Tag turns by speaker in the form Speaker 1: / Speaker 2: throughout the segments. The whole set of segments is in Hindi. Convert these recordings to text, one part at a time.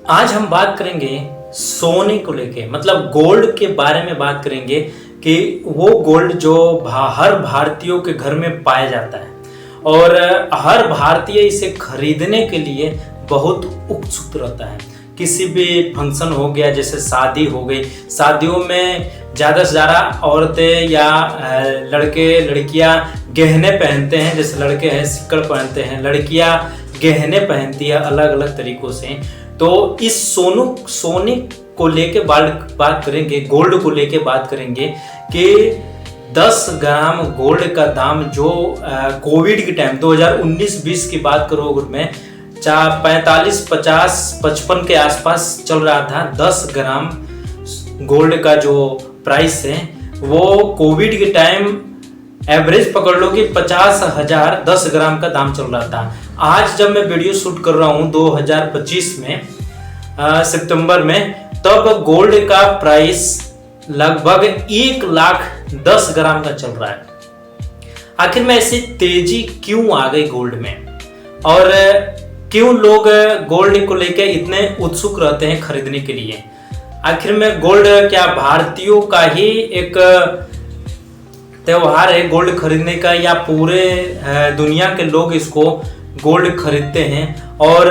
Speaker 1: आज हम बात करेंगे सोने को लेके, मतलब गोल्ड के बारे में बात करेंगे कि वो गोल्ड जो हर भारतीयों के घर में पाया जाता है और हर भारतीय इसे खरीदने के लिए बहुत उत्सुक रहता है। किसी भी फंक्शन हो गया, जैसे शादी हो गई, शादियों में ज़्यादा से ज़्यादा औरतें या लड़के लड़कियां गहने पहनते हैं। जैसे लड़के हैं सिक्कड़ पहनते हैं, लड़कियां गहने पहनती है अलग अलग तरीक़ों से। तो इस सोने को लेके बात करेंगे, गोल्ड को लेके बात करेंगे कि 10 ग्राम गोल्ड का दाम जो कोविड के टाइम 2019-20 की बात करूँ अगर मैं 45, 50, 55 के आसपास चल रहा था। 10 ग्राम गोल्ड का जो प्राइस है वो कोविड के टाइम एवरेज पकड़ लो कि 50,000 10 ग्राम का दाम चल रहा था। आज जब मैं वीडियो शूट कर रहा हूँ 2025 में सितंबर में, तब गोल्ड का प्राइस लगभग 1,10,000 ग्राम का चल रहा है। आखिर में ऐसी तेजी क्यों आ गई गोल्ड में, और क्यों लोग गोल्ड को लेकर इतने उत्सुक रहते हैं खरीदने के लिए? आखिर में गोल्ड क्या भारतीयों का ही एक त्योहार है गोल्ड खरीदने का, या पूरे दुनिया के लोग इसको गोल्ड खरीदते हैं? और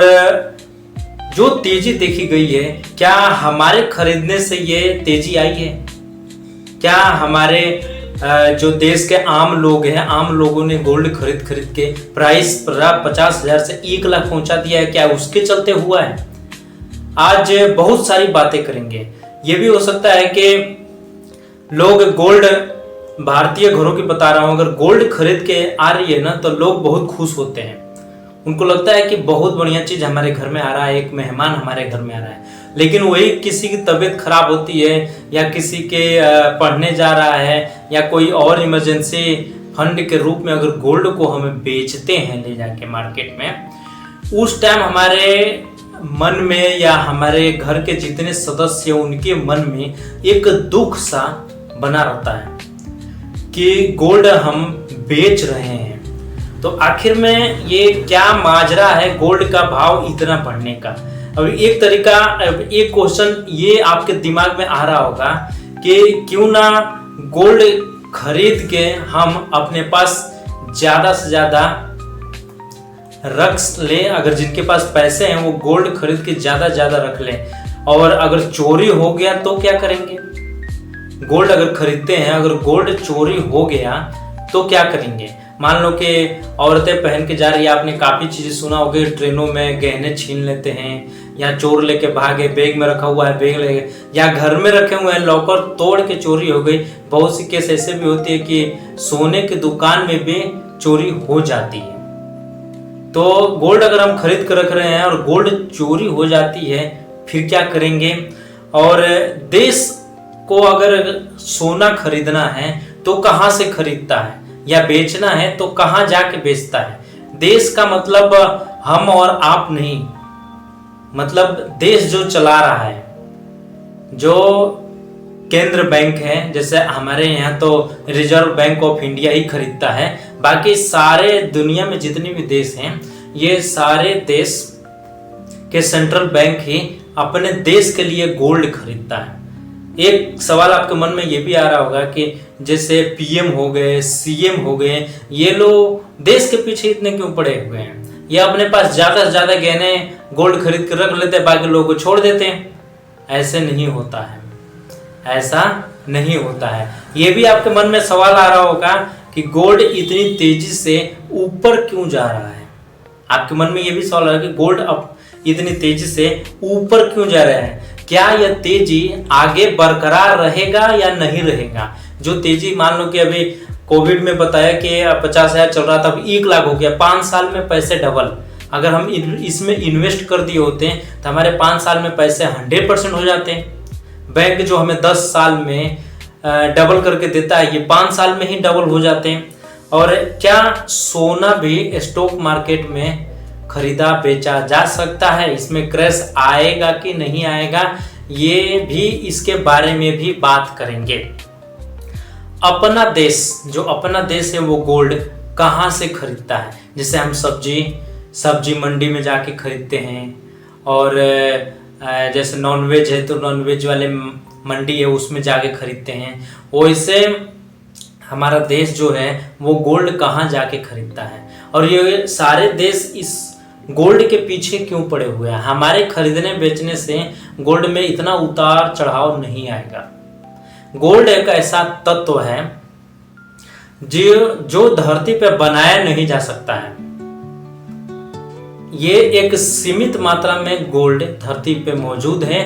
Speaker 1: जो तेजी देखी गई है, क्या हमारे खरीदने से ये तेजी आई है? क्या हमारे जो देश के आम लोग हैं, आम लोगों ने गोल्ड खरीद के प्राइस 50,000 से 1,00,000 पहुंचा दिया है? क्या उसके चलते हुआ है? आज बहुत सारी बातें करेंगे। ये भी हो सकता है कि लोग गोल्ड, भारतीय घरों की बता रहा हूं, अगर गोल्ड खरीद के आ रही है ना तो लोग बहुत खुश होते हैं। उनको लगता है कि बहुत बढ़िया चीज हमारे घर में आ रहा है, एक मेहमान हमारे घर में आ रहा है। लेकिन वही किसी की तबीयत खराब होती है, या किसी के पढ़ने जा रहा है, या कोई और इमरजेंसी फंड के रूप में अगर गोल्ड को हमें बेचते हैं ले जाके मार्केट में, उस टाइम हमारे मन में या हमारे घर के जितने सदस्य उनके मन में एक दुख सा बना रहता है कि गोल्ड हम बेच रहे हैं। तो आखिर में ये क्या माजरा है गोल्ड का भाव इतना बढ़ने का? अब एक तरीका, एक क्वेश्चन ये आपके दिमाग में आ रहा होगा कि क्यों ना गोल्ड खरीद के हम अपने पास ज्यादा से ज्यादा रख ले। अगर जिनके पास पैसे हैं वो गोल्ड खरीद के ज्यादा रख ले, और अगर चोरी हो गया तो क्या करेंगे? गोल्ड अगर खरीदते हैं, अगर गोल्ड चोरी हो गया तो क्या करेंगे? मान लो कि औरतें पहन के जा रही है, आपने काफी चीजें सुना होगा, ट्रेनों में गहने छीन लेते हैं, या चोर लेके भागे, बैग में रखा हुआ है बैग ले, या घर में रखे हुए हैं लॉकर तोड़ के चोरी हो गई। बहुत सी केस ऐसे भी होती है कि सोने की दुकान में भी चोरी हो जाती है। तो गोल्ड अगर हम खरीद कर रख रहे हैं और गोल्ड चोरी हो जाती है, फिर क्या करेंगे? और देश को अगर सोना खरीदना है तो कहाँ से खरीदता है, या बेचना है तो कहाँ जाके बेचता है? देश का मतलब हम और आप नहीं, मतलब देश जो चला रहा है, जो केंद्र बैंक है, जैसे हमारे यहाँ तो रिजर्व बैंक ऑफ इंडिया ही खरीदता है। बाकी सारे दुनिया में जितने भी देश हैं, ये सारे देश के सेंट्रल बैंक ही अपने देश के लिए गोल्ड खरीदता है। एक सवाल आपके मन में ये भी आ रहा होगा कि जैसे पीएम हो गए, सीएम हो गए, ये लोग देश के पीछे इतने क्यों पड़े हुए हैं? ये अपने पास ज्यादा से ज्यादा गहने गोल्ड खरीद कर रख लेते हैं, बाकी लोगों को छोड़ देते हैं। ऐसे नहीं होता है, ऐसा नहीं होता है। ये भी आपके मन में सवाल आ रहा होगा कि गोल्ड इतनी तेजी से ऊपर क्यों जा रहा है? आपके मन में ये भी सवाल आ रहा है कि गोल्ड अब इतनी तेजी से ऊपर क्यों जा रहा है? क्या यह तेजी आगे बरकरार रहेगा या नहीं रहेगा? जो तेजी, मान लो कि अभी कोविड में बताया कि 50,000 चल रहा था, अब 1,00,000 हो गया। 5 साल में पैसे डबल। अगर हम इसमें इन्वेस्ट कर दिए होते हैं तो हमारे 5 साल में पैसे 100% हो जाते हैं। बैंक जो हमें 10 साल में डबल करके देता है, ये 5 साल में ही डबल हो जाते हैं। और क्या सोना भी स्टॉक मार्केट में खरीदा बेचा जा सकता है? इसमें क्रैश आएगा कि नहीं आएगा, ये भी, इसके बारे में भी बात करेंगे। अपना देश, जो अपना देश है वो गोल्ड कहाँ से खरीदता है? जैसे हम सब्जी मंडी में जाके खरीदते हैं, और जैसे नॉनवेज है तो नॉनवेज वाले मंडी है उसमें जाके खरीदते हैं, वैसे हमारा देश जो है वो गोल्ड कहाँ जाके खरीदता है। और ये सारे देश इस गोल्ड के पीछे क्यों पड़े हुए हैं? हमारे खरीदने बेचने से गोल्ड में इतना उतार चढ़ाव नहीं आएगा। गोल्ड एक ऐसा तत्व है जो धरती पे बनाया नहीं जा सकता है। ये एक सीमित मात्रा में गोल्ड धरती पे मौजूद है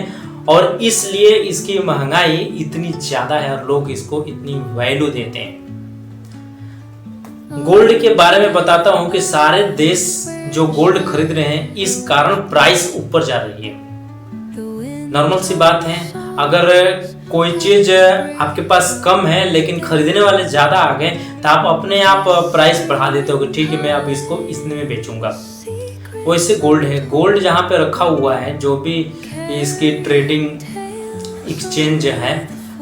Speaker 1: और इसलिए इसकी महंगाई इतनी ज्यादा है और लोग इसको इतनी वैल्यू देते हैं। गोल्ड के बारे में बताता हूं कि सारे देश जो गोल्ड खरीद रहे हैं इस कारण प्राइस ऊपर जा रही है। नॉर्मल सी बात है, अगर कोई चीज आपके पास कम है लेकिन खरीदने वाले ज्यादा आ गए तो आप अपने आप प्राइस बढ़ा देते हो कि ठीक है मैं अब इसको इतने में बेचूंगा। वैसे गोल्ड है, गोल्ड जहाँ पे रखा हुआ है, जो भी इसकी ट्रेडिंग एक्सचेंज है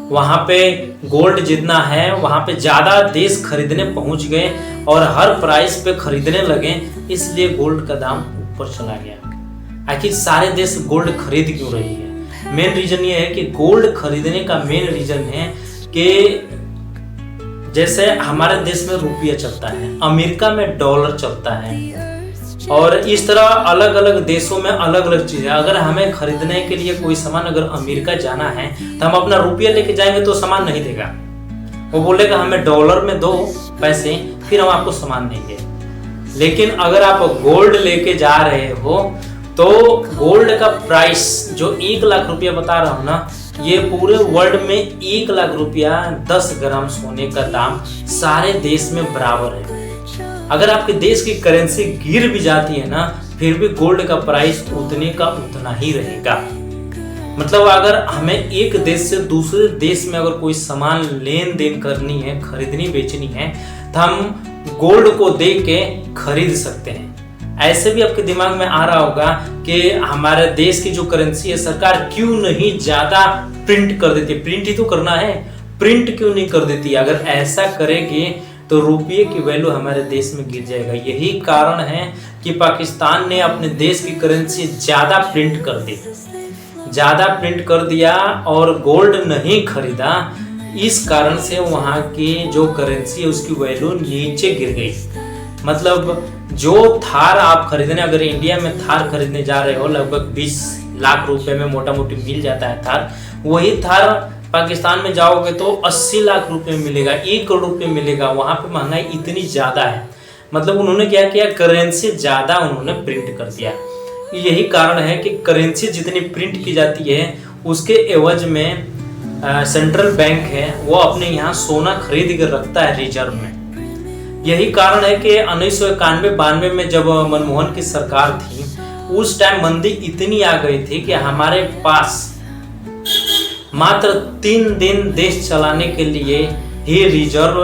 Speaker 1: वहाँ पे गोल्ड जितना है वहाँ पे ज्यादा देश खरीदने पहुंच गए और हर प्राइस पे खरीदने लगे, इसलिए गोल्ड का दाम ऊपर चला गया। आखिर सारे देश गोल्ड खरीद क्यों रही है? मेन रीजन ये है कि गोल्ड खरीदने का मेन रीजन है कि जैसे हमारे देश में रुपया चलता है, अमेरिका में डॉलर चलता है और इस तरह अलग अलग देशों में अलग अलग चीजें। अगर हमें खरीदने के लिए कोई सामान अगर अमेरिका जाना है तो हम अपना रुपया लेके जाएंगे तो सामान नहीं देगा, वो बोलेगा हमें डॉलर में दो पैसे फिर हम आपको सामान देंगे। लेकिन अगर आप गोल्ड लेके जा रहे हो तो गोल्ड का प्राइस जो 1 लाख रुपया बता रहा हूं ना, ये पूरे वर्ल्ड में 1 लाख रुपया 10 ग्राम सोने का दाम सारे देश में बराबर है। अगर आपके देश की करेंसी गिर भी जाती है ना फिर भी गोल्ड का प्राइस उतने का उतना ही रहेगा। मतलब अगर हमें एक देश से दूसरे देश में अगर कोई सामान लेन देन करनी है, खरीदनी बेचनी है तो हम गोल्ड को दे के खरीद सकते हैं। ऐसे भी आपके दिमाग में आ रहा होगा कि हमारे देश की जो करेंसी है सरकार क्यों नहीं ज्यादा प्रिंट कर देती? प्रिंट ही तो करना है, प्रिंट क्यों नहीं कर देती? अगर ऐसा करेगी तो रुपये की वैल्यू हमारे देश में गिर जाएगा। यही कारण है कि पाकिस्तान ने अपने देश की करेंसी ज्यादा प्रिंट कर दी, ज्यादा प्रिंट कर दिया और गोल्ड नहीं खरीदा। इस कारण से वहां की जो करेंसी है उसकी वैल्यू नीचे गिर गई। मतलब जो थार आप खरीदने, अगर इंडिया में थार खरीदने जा रहे हो लगभग 20 लाख रुपए में मोटा मोटी मिल जाता है थार, वही थार पाकिस्तान में जाओगे तो 80 लाख रुपए मिलेगा, 1 करोड़ रुपए मिलेगा। वहां पे महंगाई इतनी ज्यादा है। मतलब उन्होंने क्या किया, करेंसी ज्यादा उन्होंने प्रिंट कर दिया। यही कारण है कि करेंसी जितनी प्रिंट की जाती है उसके एवज में सेंट्रल बैंक है वो अपने यहाँ सोना खरीद कर रखता है रिजर्व में। यही कारण है कि 1991-92 में जब मनमोहन की सरकार थी उस टाइम मंदी इतनी आ गई थी कि हमारे पास मात्र 3 दिन देश चलाने के लिए ही रिजर्व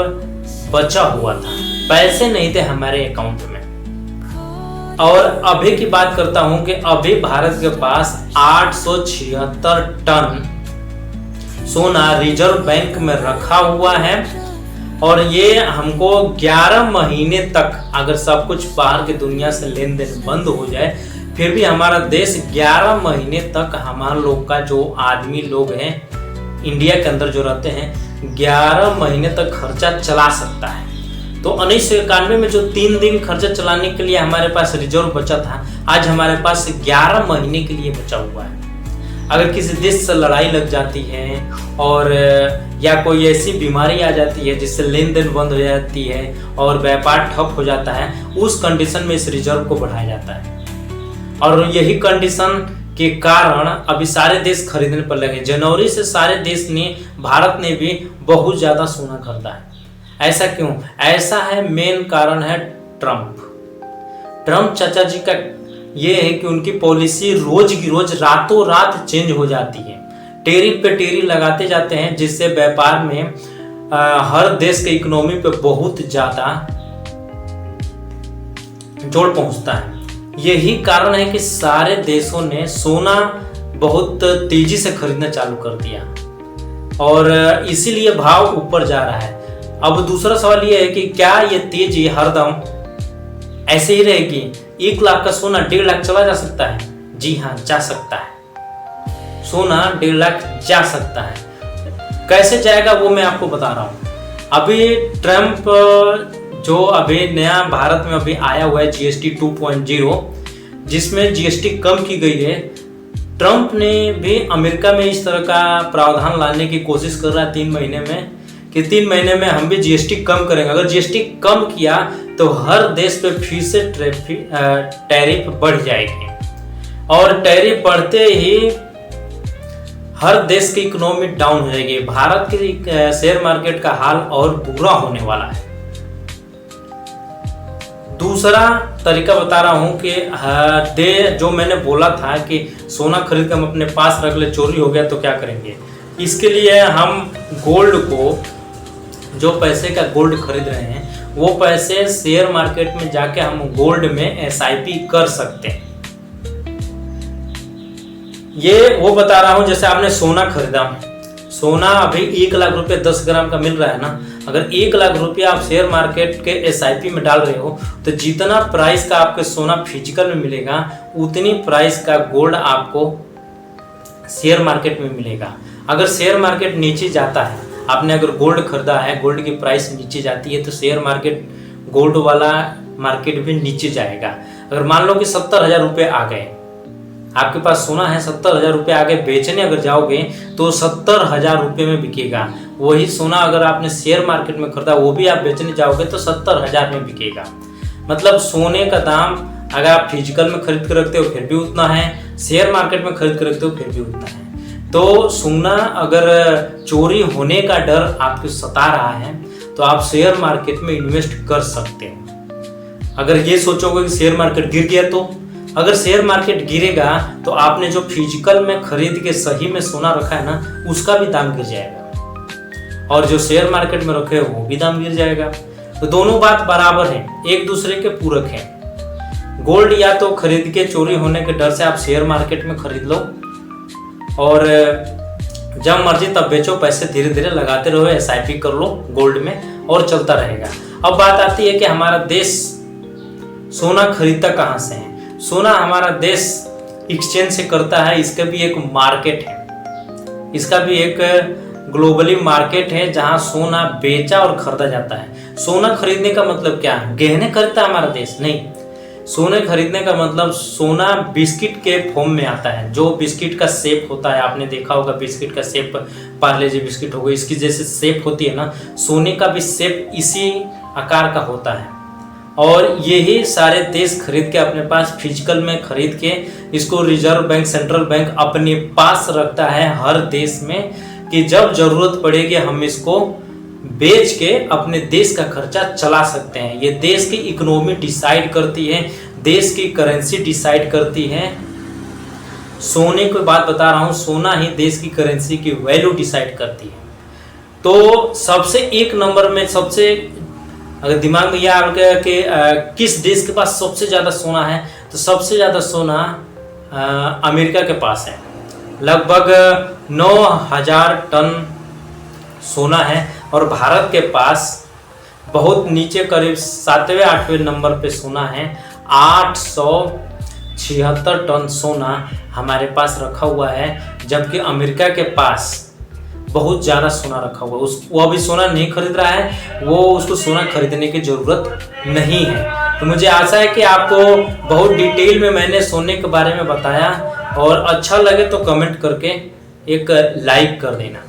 Speaker 1: बचा हुआ था, पैसे नहीं थे हमारे अकाउंट में। और अभी की बात करता हूं कि अभी भारत के पास 876 टन सोना रिजर्व बैंक में रखा हुआ है और ये हमको 11 महीने तक, अगर सब कुछ बाहर की दुनिया से लेन देन बंद हो जाए फिर भी हमारा देश 11 महीने तक हमारे लोग का जो आदमी लोग हैं इंडिया के अंदर जो रहते हैं 11 महीने तक खर्चा चला सकता है। तो 1991 में जो 3 दिन खर्चा चलाने के लिए हमारे पास रिजर्व बचा था, आज हमारे पास 11 महीने के लिए बचा हुआ है। अगर किसी देश से लड़ाई लग जाती है और या कोई ऐसी बीमारी आ जाती है जिससे लेन देन बंद हो जाती है और व्यापार ठप हो जाता है, उस कंडीशन में इस रिजर्व को बढ़ाया जाता है। और यही कंडीशन के कारण अभी सारे देश खरीदने पर लगे। जनवरी से सारे देश ने, भारत ने भी बहुत ज्यादा सोना खरीदा है। ऐसा क्यों? ऐसा है, मेन कारण है ट्रम्प चाचा जी का ये है कि उनकी पॉलिसी रोज की रोज रातों रात चेंज हो जाती है। टेरिफ पे टेरिफ लगाते जाते हैं जिससे व्यापार में हर देश के इकोनॉमी पे बहुत ज्यादा जोर पहुंचता है। यही कारण है कि सारे देशों ने सोना बहुत तेजी से खरीदना चालू कर दिया और इसीलिए भाव ऊपर जा रहा है। अब दूसरा सवाल यह है कि क्या ये तेजी हरदम ऐसे ही रहेगी? 1 लाख का सोना 1.5 लाख चला जा सकता है? जी हाँ, जा सकता है। सोना 1.5 लाख जा सकता है। कैसे जाएगा वो मैं आपको बता रहा हूँ। अभी ट्रम्प जो अभी नया भारत में अभी आया हुआ है GST 2.0, जिसमें GST कम की गई है। ट्रम्प ने भी अमेरिका में इस तरह का प्रावधान लाने की कोशिश कर रहा है 3 महीने में, कि 3 महीने में हम भी GST कम करेंगे। अगर GST कम किया तो हर देश पे फिर से टैरिफ बढ़ जाएगी, और टैरिफ बढ़ते ही हर देश की इकोनॉमी डाउन हो जाएगी। भारत के शेयर मार्केट का हाल और बुरा होने वाला है। दूसरा तरीका बता रहा हूं कि जो मैंने बोला था कि सोना खरीद कर हम अपने पास रख ले, चोरी हो गया तो क्या करेंगे। इसके लिए हम गोल्ड को, जो पैसे का गोल्ड खरीद रहे हैं वो पैसे शेयर मार्केट में जाके हम गोल्ड में SIP कर सकते हैं। ये वो बता रहा हूं, जैसे आपने सोना खरीदा, सोना अभी 1 लाख रुपए 10 ग्राम का मिल रहा है ना। अगर 1 लाख रुपया आप शेयर मार्केट के SIP में डाल रहे हो तो जितना प्राइस का आपके सोना फिजिकल में मिलेगा उतनी प्राइस का गोल्ड आपको शेयर मार्केट में मिलेगा। अगर शेयर मार्केट नीचे जाता है, आपने अगर गोल्ड खरीदा है, गोल्ड की प्राइस नीचे जाती है तो शेयर मार्केट, गोल्ड वाला मार्केट भी नीचे जाएगा। अगर मान लो कि 70,000 रुपये आ गए, आपके पास सोना है, 70,000 रुपये आगे बेचने अगर जाओगे तो 70,000 रुपये में बिकेगा। वही सोना अगर आपने शेयर मार्केट में खरीदा, वो भी आप बेचने जाओगे तो 70,000 में बिकेगा। मतलब सोने का दाम अगर आप फिजिकल में खरीद कर रखते हो फिर भी उतना है, शेयर मार्केट में खरीद कर रखते हो फिर भी उतना है। तो सोना अगर चोरी होने का डर आपको सता रहा है तो आप शेयर मार्केट में इन्वेस्ट कर सकते हो। अगर ये सोचोगे कि शेयर मार्केट गिर गया, तो अगर शेयर मार्केट गिरेगा तो आपने जो फिजिकल में खरीद के सही में सोना रखा है ना, उसका भी दाम गिर जाएगा, और जो शेयर मार्केट में रखे वो भी दाम गिर जाएगा। तो दोनों बात बराबर है, एक दूसरे के पूरक हैं। गोल्ड या तो खरीद के चोरी होने के डर से आप शेयर मार्केट में खरीद लो, और जब मर्जी तब बेचो, पैसे धीरे धीरे लगाते रहो, SIP कर लो गोल्ड में, और चलता रहेगा। अब बात आती है कि हमारा देश सोना खरीदता कहाँ से है। सोना हमारा देश एक्सचेंज से करता है, इसका भी एक मार्केट है, इसका भी एक ग्लोबली मार्केट है जहां सोना बेचा और खरीदा जाता है। सोना खरीदने का मतलब क्या है? गहने खरीदता है हमारा देश? नहीं, सोने खरीदने का मतलब सोना बिस्किट के फॉर्म में आता है, जो बिस्किट का शेप होता है, आपने देखा होगा बिस्किट का शेप, पार्ले जी बिस्किट हो गई, इसकी जैसे शेप होती है ना, सोने का भी शेप इसी आकार का होता है। और यही सारे देश खरीद के अपने पास फिजिकल में खरीद के इसको रिजर्व बैंक, सेंट्रल बैंक अपने पास रखता है हर देश में, कि जब जरूरत पड़ेगी हम इसको बेच के अपने देश का खर्चा चला सकते हैं। ये देश की इकोनॉमी डिसाइड करती है, देश की करेंसी डिसाइड करती है। सोने की बात बता रहा हूँ, सोना ही देश की करेंसी की वैल्यू डिसाइड करती है। तो सबसे एक नंबर में, सबसे अगर दिमाग में यह आ गया कि किस देश के पास सबसे ज़्यादा सोना है, तो सबसे ज़्यादा सोना अमेरिका के पास है। लगभग 9,000 टन सोना है, और भारत के पास बहुत नीचे करीब 7वें 8वें नंबर पे सोना है। 876 टन सोना हमारे पास रखा हुआ है, जबकि अमेरिका के पास बहुत ज़्यादा सोना रखा हुआ है। वो अभी सोना नहीं खरीद रहा है, वो उसको सोना खरीदने की ज़रूरत नहीं है। तो मुझे आशा है कि आपको बहुत डिटेल में मैंने सोने के बारे में बताया, और अच्छा लगे तो कमेंट करके एक लाइक कर देना।